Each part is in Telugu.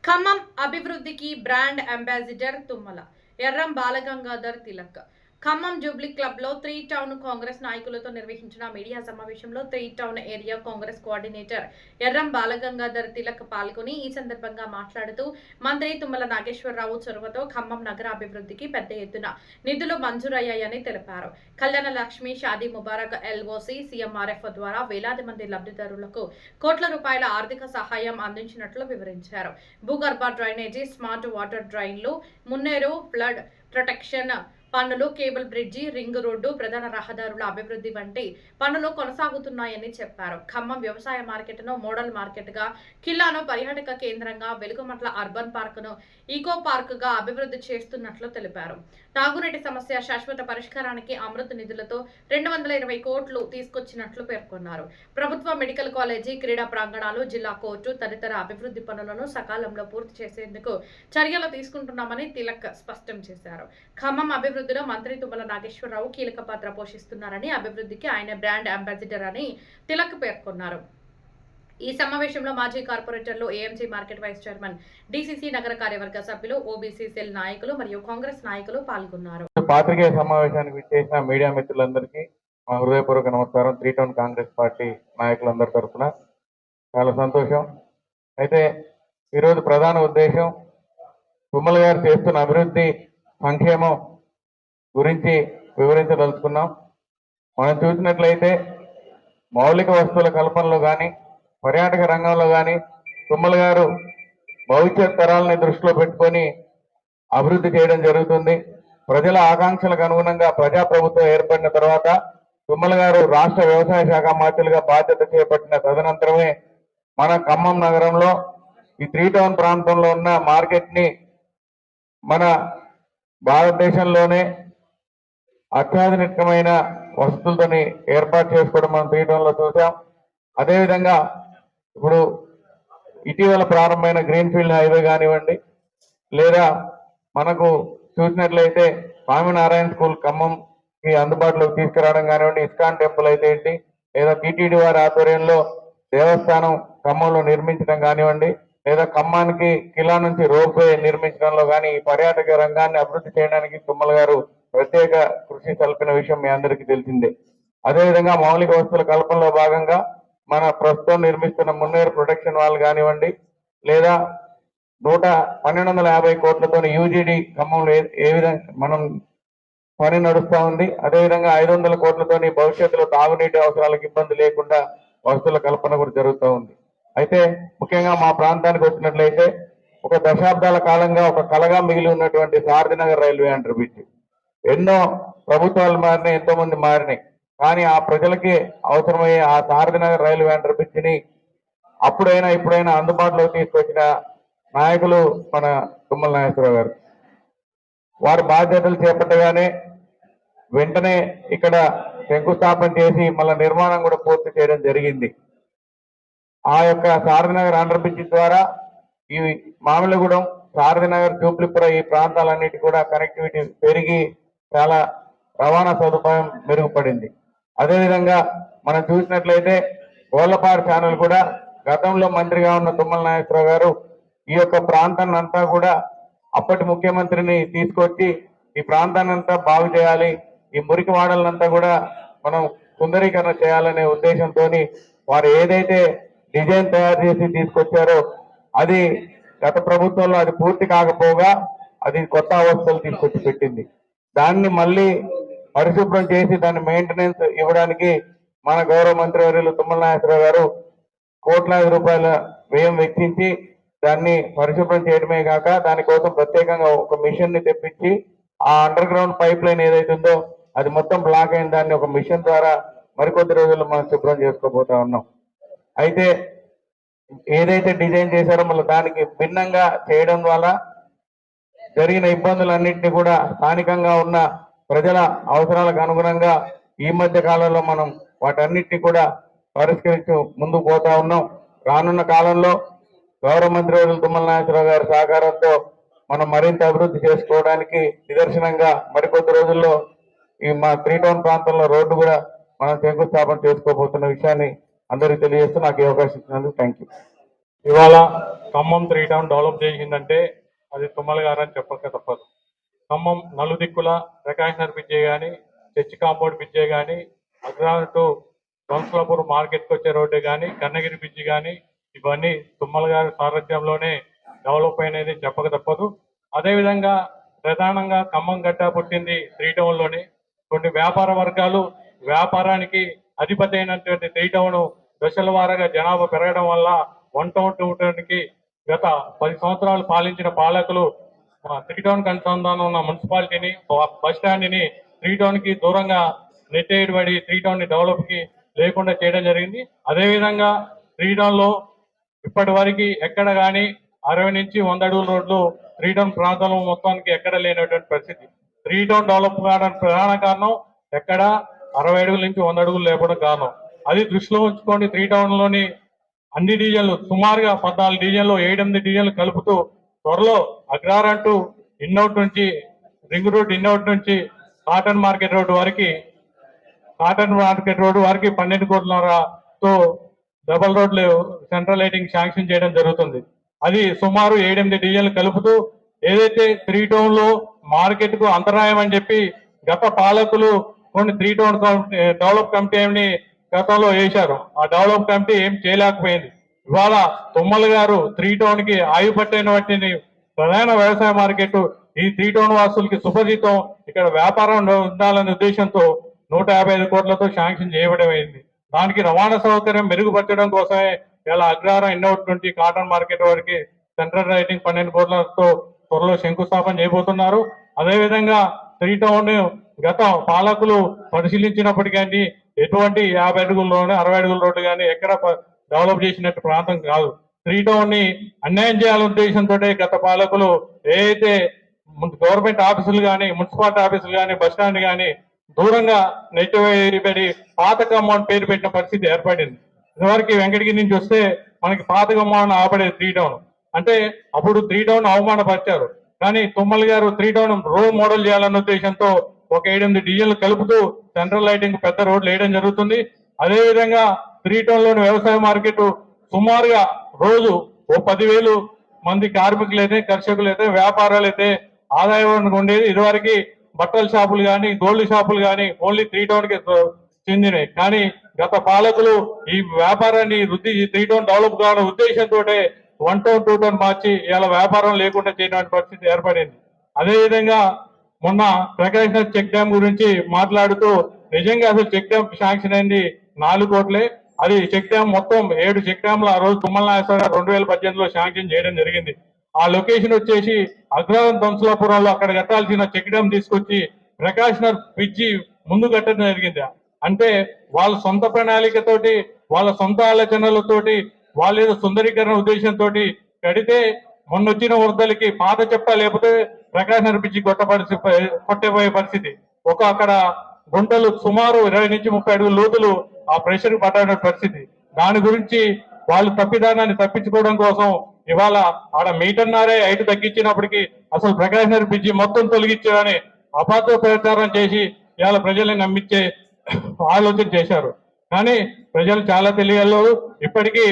ఖమ్మం అభివృద్ధికి brand ambassador Tummala Erram Balagangadhar Tilak. Khammam jubilee club లో 3 టౌన్ కాంగ్రెస్ నాయకులతో నిర్వహించిన మీడియా సమావేశంలో 3 town area Congress coordinator Erram Balagangadhar Tilak పాల్గొని ఈ సందర్భంగా మాట్లాడుతూ మంత్రి తుమ్మల నాగేశ్వరరావు చొరవతో ఖమ్మం నగర అభివృద్ధికి పెద్ద ఎత్తున నిధులు మంజూరయ్యాయని తెలిపారు. కళ్యాణ లక్ష్మి షాదీ ముబారక్ ఎల్ఓసి సీఎంఆర్ఎఫ్ ద్వారా వేలాది మంది లబ్ధిదారులకు కోట్ల రూపాయల ఆర్థిక సహాయం అందించినట్లు వివరించారు. భూగర్భ డ్రైనేజీ, స్మార్ట్ వాటర్ డ్రైన్లు, మున్నేరు ఫ్లడ్ ప్రొటెక్షన్ పనులు, కేబుల్ బ్రిడ్జి, రింగ్ రోడ్డు, ప్రధాన రహదారుల అభివృద్ధి వంటి పనులు కొనసాగుతున్నాయని చెప్పారు. ఖమ్మం వ్యవసాయ మార్కెట్ను మోడల్ మార్కెట్గా, కిల్లాను పర్యాటక కేంద్రంగా, వెలుగుమట్ల అర్బన్ పార్కును ఈకో పార్కుగా అభివృద్ధి చేస్తున్నట్లు తెలిపారు. తాగునీటి సమస్య శాశ్వత పరిష్కారానికి అమృత్ నిధులతో 220 కోట్లు తీసుకొచ్చినట్లు పేర్కొన్నారు. ప్రభుత్వ మెడికల్ కాలేజీ, క్రీడా ప్రాంగణాలు, జిల్లా కోర్టు తదితర అభివృద్ధి పనులను సకాలంలో పూర్తి చేసేందుకు చర్యలు తీసుకుంటున్నామని తిలక్ స్పష్టం చేశారు. ఖమ్మం అభివృద్ధిలో మంత్రి తుమ్మల నాగేశ్వరరావు కీలక పాత్ర పోషిస్తున్నారని, అభివృద్ధికి ఆయన బ్రాండ్ అంబాసిడర్ అని తిలక్ పేర్కొన్నారు. ఈ సమావేశంలో మాజీ కార్పొరేటర్లు, AMC market vice chairman, DCC నగర కార్యవర్గ సభ్యులు, ఓబీసీ సెల్ నాయకులు మరియు కాంగ్రెస్ నాయకులు పాల్గొన్నారు. పాత్రికేయ సమావేశానికి విచ్చేసిన మీడియా మిత్రులందరికీ మా హృదయపూర్వక నమస్కారం. 3 టౌన్ కాంగ్రెస్ పార్టీ నాయకులందరి తరఫున చాలా సంతోషం. అయితే ఈరోజు ప్రధాన ఉద్దేశం తుమ్మల గారు చేస్తున్న అభివృద్ధి సంక్షేమం గురించి వివరించదలుచుకున్నాం. మనం చూసినట్లయితే మౌలిక వస్తువుల కల్పనలో కానీ, పర్యాటక రంగంలో కానీ తుమ్మల గారు భవిష్యత్ తరాలని దృష్టిలో పెట్టుకొని అభివృద్ధి చేయడం జరుగుతుంది. ప్రజల ఆకాంక్షలకు అనుగుణంగా ప్రజాప్రభుత్వం ఏర్పడిన తర్వాత తుమ్మల గారు రాష్ట్ర వ్యవసాయ శాఖ మంత్రులుగా బాధ్యత చేపట్టిన తదనంతరమే మన ఖమ్మం నగరంలో ఈ 3 టౌన్ ప్రాంతంలో ఉన్న మార్కెట్ ని మన భారతదేశంలోనే అత్యాధునికమైన వసతులతోని ఏర్పాటు చేసుకోవడం మనం 3 టౌన్ లో చూసాం. అదేవిధంగా ఇప్పుడు ఇటీవల ప్రారంభమైన గ్రీన్ఫీల్డ్ హైవే కానివ్వండి, లేదా మనకు చూసినట్లయితే స్వామినారాయణ స్కూల్ ఖమ్మంకి అందుబాటులోకి తీసుకురావడం కానివ్వండి, ఇస్కాన్ టెంపుల్ అయితే ఏంటి, లేదా టీటీడీ వారి ఆధ్వర్యంలో దేవస్థానం ఖమ్మంలో నిర్మించడం కానివ్వండి, లేదా ఖమ్మానికి కిలా నుంచి రోప్వే నిర్మించడంలో కానీ ఈ పర్యాటక రంగాన్ని అభివృద్ధి చేయడానికి తుమ్మల గారు ప్రత్యేక కృషి సల్పిన విషయం మీ అందరికీ తెలిసిందే. అదేవిధంగా మౌలిక వస్తువుల కల్పనలో భాగంగా మన ప్రస్తుతం నిర్మిస్తున్న మున్నేరు ప్రొటెక్షన్ వాల్ కానివ్వండి, లేదా 1250 కోట్లతో యూజీడీ ఖమ్మంలో ఏ విధంగా మనం పని నడుస్తూ ఉంది. అదేవిధంగా 500 కోట్లతోని భవిష్యత్తులో తాగునీటి అవసరాలకు ఇబ్బంది లేకుండా వస్తువుల కల్పన కూడా జరుగుతూ ఉంది. అయితే ముఖ్యంగా మా ప్రాంతానికి వచ్చినట్లయితే ఒక దశాబ్దాల కాలంగా ఒక కలగా మిగిలి ఉన్నటువంటి సారథినగర్ రైల్వే అండర్ బ్రిడ్జ్, ఎన్నో ప్రభుత్వాలు మారినాయి, ఎంతో మంది మారినాయి, కానీ ఆ ప్రజలకి అవసరమయ్యే ఆ సారథినగర్ రైల్వే అండర్ బ్రిడ్జ్ ని అప్పుడైనా ఇప్పుడైనా అందుబాటులోకి తీసుకొచ్చిన నాయకులు మన తుమ్మల నాగేశ్వరరావు గారు. వారి బాధ్యతలు చేపట్టగానే వెంటనే ఇక్కడ శంకుస్థాపన చేసి మళ్ళీ నిర్మాణం కూడా పూర్తి చేయడం జరిగింది. ఆ యొక్క సారథినగర్ అండర్ బ్రిడ్జ్ ద్వారా ఈ మామిలగూడెం, సారథినగర్, జూబ్లీపుర ఈ ప్రాంతాలన్నిటి కూడా కనెక్టివిటీ పెరిగి చాలా రవాణా సదుపాయం మెరుగుపడింది. అదేవిధంగా మనం చూసినట్లయితే గోళ్లపాడు ఛానల్ కూడా గతంలో మంత్రిగా ఉన్న తుమ్మల నాగేశ్వరరావు గారు ఈ యొక్క ప్రాంతాన్ని అంతా కూడా అప్పటి ముఖ్యమంత్రిని తీసుకొచ్చి ఈ ప్రాంతాన్ని అంతా బాగు చేయాలి, ఈ మురికి వాడలంతా కూడా మనం సుందరీకరణ చేయాలనే ఉద్దేశంతో వారు ఏదైతే డిజైన్ తయారు చేసి తీసుకొచ్చారో అది గత ప్రభుత్వంలో అది పూర్తి కాకపోగా అది కొత్త అవస్థలు తీసుకొచ్చి పెట్టింది. దాన్ని మళ్ళీ పరిశుభ్రం చేసి దాన్ని మెయింటెనెన్స్ ఇవ్వడానికి మన గౌరవ మంత్రి వర్యులు తుమ్మల నాగేశ్వరరావు గారు కోట్లాది రూపాయల వ్యయం వెచ్చించి దాన్ని పరిశుభ్రం చేయడమే కాక దానికోసం ప్రత్యేకంగా ఒక మిషన్ ని తెప్పించి ఆ అండర్ గ్రౌండ్ పైప్ లైన్ ఏదైతుందో అది మొత్తం బ్లాక్ అయిన దాన్ని ఒక మిషన్ ద్వారా మరికొద్ది రోజుల్లో మనం శుభ్రం చేసుకోబోతా ఉన్నాం. అయితే ఏదైతే డిజైన్ చేశారో మళ్ళీ దానికి భిన్నంగా చేయడం వల్ల జరిగిన ఇబ్బందులన్నింటినీ కూడా స్థానికంగా ఉన్న ప్రజల అవసరాలకు అనుగుణంగా ఈ మధ్య కాలంలో మనం వాటన్నిటిని కూడా పరిష్కరించి ముందుకు పోతా ఉన్నాం. రానున్న కాలంలో గౌరవ మంత్రి వర్యులు తుమ్మల నాగేశ్వరరావు గారి సహకారంతో మనం మరింత అభివృద్ధి చేసుకోవడానికి నిదర్శనంగా మరికొద్ది రోజుల్లో ఈ మా 3 టౌన్ ప్రాంతంలో రోడ్డు కూడా మనం శంకుస్థాపన చేసుకోబోతున్న విషయాన్ని అందరికీ తెలియజేస్తూ నాకు ఈ అవకాశం ఇచ్చినందుకు థ్యాంక్ యూ. ఇవాళ ఖమ్మం 3 టౌన్ డెవలప్ చేసిందంటే అది తుమ్మల గారు అని చెప్పక తప్పదు. ఖమ్మం నలుదిక్కుల ప్రకాష్ నగర్ బ్రిడ్జే కానీ, చర్చి కాంపౌండ్ బ్రిడ్జే కానీ, అగ్రహారం టు వంశలాపూర్ మార్కెట్కి వచ్చే రోడ్డే కానీ, కన్నగిరి బ్రిడ్జి కానీ, ఇవన్నీ తుమ్మల గారి సారథ్యంలోనే డెవలప్ అయినది చెప్పక తప్పదు. అదేవిధంగా ప్రధానంగా ఖమ్మం గడ్డ పుట్టింది 3 టౌన్లోనే. కొన్ని వ్యాపార వర్గాలు వ్యాపారానికి అధిపతి అయినటువంటి 3 టౌన్ దశల వారీగా జనాభా పెరగడం వల్ల 1 టౌన్ 2 టౌన్కి గత 10 సంవత్సరాలు పాలించిన పాలకులు 3 టౌన్ అనుసంధానం ఉన్న మున్సిపాలిటీని, బస్ స్టాండ్ని 3 టౌన్కి దూరంగా నెట్టేయబడి 3 టౌన్ డెవలప్ కి లేకుండా చేయడం జరిగింది. అదేవిధంగా 3 టౌన్లో ఇప్పటి వరకు ఎక్కడ కానీ 60 నుంచి 100 అడుగుల రోడ్లు 3 టౌన్ ప్రాంతంలో మొత్తానికి ఎక్కడ లేనటువంటి పరిస్థితి. 3 టౌన్ డెవలప్ కావడానికి ప్రధాన కారణం ఎక్కడ 60 అడుగుల నుంచి 100 అడుగులు లేకపోవడం కారణం. అది దృష్టిలో ఉంచుకోండి. 3 టౌన్లోని అన్ని డివిజన్లు సుమారుగా 14 డివిజన్లు 7-8 డివిజన్లు కలుపుతూ త్వరలో అగ్రహారం టు ఇన్అవుట్ నుంచి రింగ్ రోడ్ ఇన్అవుట్ నుంచి కాటన్ మార్కెట్ రోడ్ వరకు 12 కోట్లతో డబల్ రోడ్లు సెంట్రల్ లైటింగ్ శాంక్షన్ చేయడం జరుగుతుంది. అది సుమారు 7-8 డివిజన్లు కలుపుతూ ఏదైతే 3 టౌన్ లో మార్కెట్ కు అంతరాయం అని చెప్పి గత పాలకులు కొన్ని 3 టౌన్ డెవలప్ కమిటీని గతంలో వేశారు. ఆ డెవలప్ కమిటీ ఏం చేయలేకపోయింది. ఇవాళ తుమ్మల గారు 3 టౌన్ కి ఆయుపట్టైన ప్రధాన వ్యవసాయ మార్కెట్ ఈ 3 టౌన్ వాసులకి సుపరిచితం, ఇక్కడ వ్యాపారం ఉండాలనే ఉద్దేశంతో 155 కోట్లతో శాంక్షన్ చేయబడమైంది. దానికి రవాణా సౌకర్యం మెరుగుపరచడం కోసమే ఇలా అగ్రహారం ఇన్అవుట్ నుంచి కాటన్ మార్కెట్ వరకు సెంట్రల్ లైటింగ్ 12 కోట్లతో త్వరలో శంకుస్థాపన చేయబోతున్నారు. అదేవిధంగా 3 టౌన్ గత పాలకులు పరిశీలించినప్పటికీ ఎటువంటి 50 అడుగుల రోడ్డు 60 అడుగుల రోడ్డు కానీ ఎక్కడ డెవలప్ చేసినట్టు ప్రాంతం కాదు. 3 టౌన్ ని అన్యాయం చేయాలనే ఉద్దేశంతో గత పాలకులు ఏదైతే గవర్నమెంట్ ఆఫీసులు కానీ, మున్సిపాలిటీ ఆఫీసులు కానీ, బస్ స్టాండ్ కానీ దూరంగా నెట్టివేయబడి పాత ఖమ్మం పేరు పెట్టిన పరిస్థితి ఏర్పడింది. ఇదివరకు వెంకటగిరి నుంచి వస్తే మనకి పాత ఖమ్మం ఆపడేది 3 టౌన్ అంటే అప్పుడు 3 టౌన్ అవమానపరిచారు. కానీ తుమ్మల గారు 3 టౌన్ రోడ్ మోడల్ చేయాలన్న ఉద్దేశంతో ఒక 7-8 డివిజన్లు కలుపుతూ సెంట్రల్ లైటింగ్ పెద్ద రోడ్లు వేయడం జరుగుతుంది. అదేవిధంగా 3 టౌన్ లోని వ్యవసాయ మార్కెట్ సుమారుగా రోజు ఓ 10,000 మంది కార్మికులైతే, కర్షకులైతే, వ్యాపారాలు ఆదాయం ఉండేది. ఇదివరకు బట్టల షాపులు కానీ, గోల్డ్ షాపులు కానీ ఓన్లీ 3 టౌన్ కి చెందినవి. కానీ గత పాలకులు ఈ వ్యాపారాన్ని 3 టౌన్ డెవలప్ కావాలనే ఉద్దేశంతో 1 టౌన్ 2 టౌన్ మార్చి ఇలా వ్యాపారం లేకుండా చేయడానికి పరిస్థితి ఏర్పడింది. అదేవిధంగా మొన్న ప్రకాష్ నగర్ చెక్ డ్యామ్ గురించి మాట్లాడుతూ నిజంగా అసలు చెక్ డ్యామ్ శాంక్షన్ అయింది 4 కోట్లే. అది చెక్ డ్యామ్ మొత్తం 7 చెక్ డ్యామ్లు ఆ రోజు తుమ్మల నాగేశ్వరరావు 2018లో శాంక్షన్ చేయడం జరిగింది. ఆ లొకేషన్ వచ్చేసి అగ్రహారం దంసలాపురంలో అక్కడ కట్టాల్సిన చెక్ డ్యామ్ తీసుకొచ్చి ప్రకాష్ నగర్ బ్రిడ్జి ముందు కట్టడం జరిగింది. అంటే వాళ్ళ సొంత ప్రణాళికతోటి, వాళ్ళ సొంత ఆలోచనలతోటి, వాళ్ళ ఏదో సుందరీకరణ ఉద్దేశంతో కడితే మొన్న వచ్చిన వరదలకి పాత చెప్ప లేకపోతే ప్రకాష్ నగర్ బ్రిడ్జి కొట్టబోయే పరిస్థితి. అక్కడ గుంటలు సుమారు 20 నుంచి 30 అడుగుల లోతులు ఆ ప్రెషర్ పట్టిన పరిస్థితి. దాని గురించి వాళ్ళు తప్పిదానాన్ని తప్పించుకోవడం కోసం ఇవాళ ఆడ మీటర్నారే హైట్ తగ్గించినప్పటికీ అసలు ప్రకాష్ నగర్ బ్రిడ్జి మొత్తం తొలగించాలని అబద్ధ ప్రచారం చేసి ఇవాళ ప్రజల్ని నమ్మించే ఆలోచన చేశారు. కానీ ప్రజలు చాలా తెలియలేదు. ఇప్పటికీ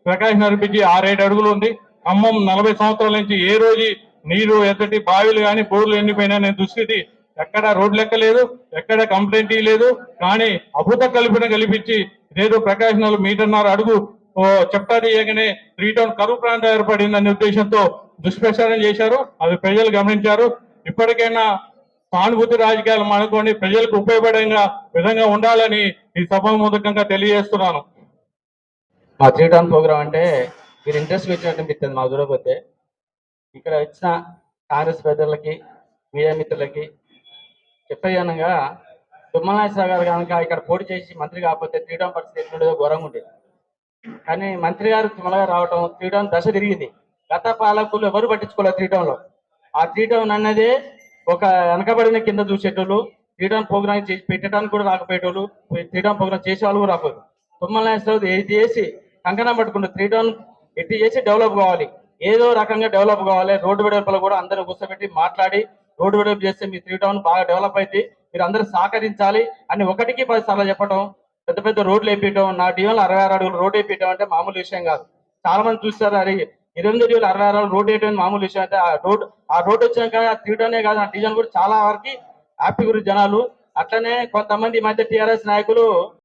ప్రకాష్ నగర్ బ్రిడ్జి 6-7 అడుగులు ఉంది. ఖమ్మం 40 సంవత్సరాల నుంచి ఏ రోజు నీరు ఎత్తటి బావిలు కానీ బోర్లు ఎండిపోయినా దుస్థితి, ఎక్కడ రోడ్లు ఎక్కలేదు, ఎక్కడ కంప్లైంట్ లేదు. కానీ అభూత కల్పన కల్పించి ఇదేదో ప్రకాష్ నగర్ మీటర్న్నర అడుగు చెప్తా తీయగానే 3 టౌన్ కరువు ప్రాంతం ఏర్పడిందనే ఉద్దేశంతో దుష్ప్రచారం చేశారు. అది ప్రజలు గమనించారు. ఇప్పటికైనా సానుభూతి రాజకీయాలు అనుకోండి, ప్రజలకు ఉపయోగపడే విధంగా ఉండాలని ఈ సభాముఖంగా తెలియజేస్తున్నాను. మా 3 టౌన్ ప్రోగ్రామ్ అంటే మీరు ఇంట్రెస్ట్ పెట్టినట్టు అనిపిస్తుంది. మా చూడకపోతే ఇక్కడ వచ్చిన కాంగ్రెస్ పెద్దలకి, మీడియా మిత్రులకి చెప్పేయనగా తుమ్మల నాగేశ్వరరావు గారు కనుక ఇక్కడ పోటీ చేసి మంత్రి కాకపోతే 3 టౌన్ పరిస్థితి ఎట్లుండేదో ఘోరంగా ఉండేది. కానీ మంత్రి గారు తుమ్మల గారు రావటం 3 టౌన్ దశ తిరిగింది. గత పాలకులు ఎవరు పట్టించుకోలేదు 3 టౌన్ లో. ఆ 3 టౌన్ అన్నది ఒక వెనకబడిన కింద చూసేటోళ్ళు, 3 టౌన్ ప్రోగ్రామ్ చేసి పెట్టడానికి కూడా రాకపోయేటోళ్ళు, 3 టౌన్ ప్రోగ్రామ్ చేసే వాళ్ళు కూడా రాకపోయారు. తుమ్మల నాగేశ్వరరావు ఏది చేసి కంకణం పట్టుకుంటూ 3 టౌన్ ఎట్టి చేసి డెవలప్ కావాలి, ఏదో రకంగా డెవలప్ కావాలి. రోడ్డు వెడల్పులో కూడా అందరూ కూర్చోబెట్టి మాట్లాడి రోడ్డు వెడల్పు చేస్తే మీ 3 టౌన్ బాగా డెవలప్ అయితే మీరు అందరూ సహకరించాలి అని 1కి 10 సార్లు చెప్పడం, పెద్ద పెద్ద రోడ్లు వేపించడం, నా డివిజన్లో 66 అడుగులు రోడ్డు వేపించడం అంటే మామూలు విషయం కాదు. చాలా మంది చూస్తారు. అది 28,66 రోడ్ వేయడం మామూలు విషయం అయితే ఆ రోడ్ వచ్చినాక 3 టౌనే కాదు ఆ డివిజన్ కూడా చాలా వరకు హ్యాపీ గురి జనాలు. అట్లనే కొంతమంది ఈ మధ్య టీఆర్ఎస్ నాయకులు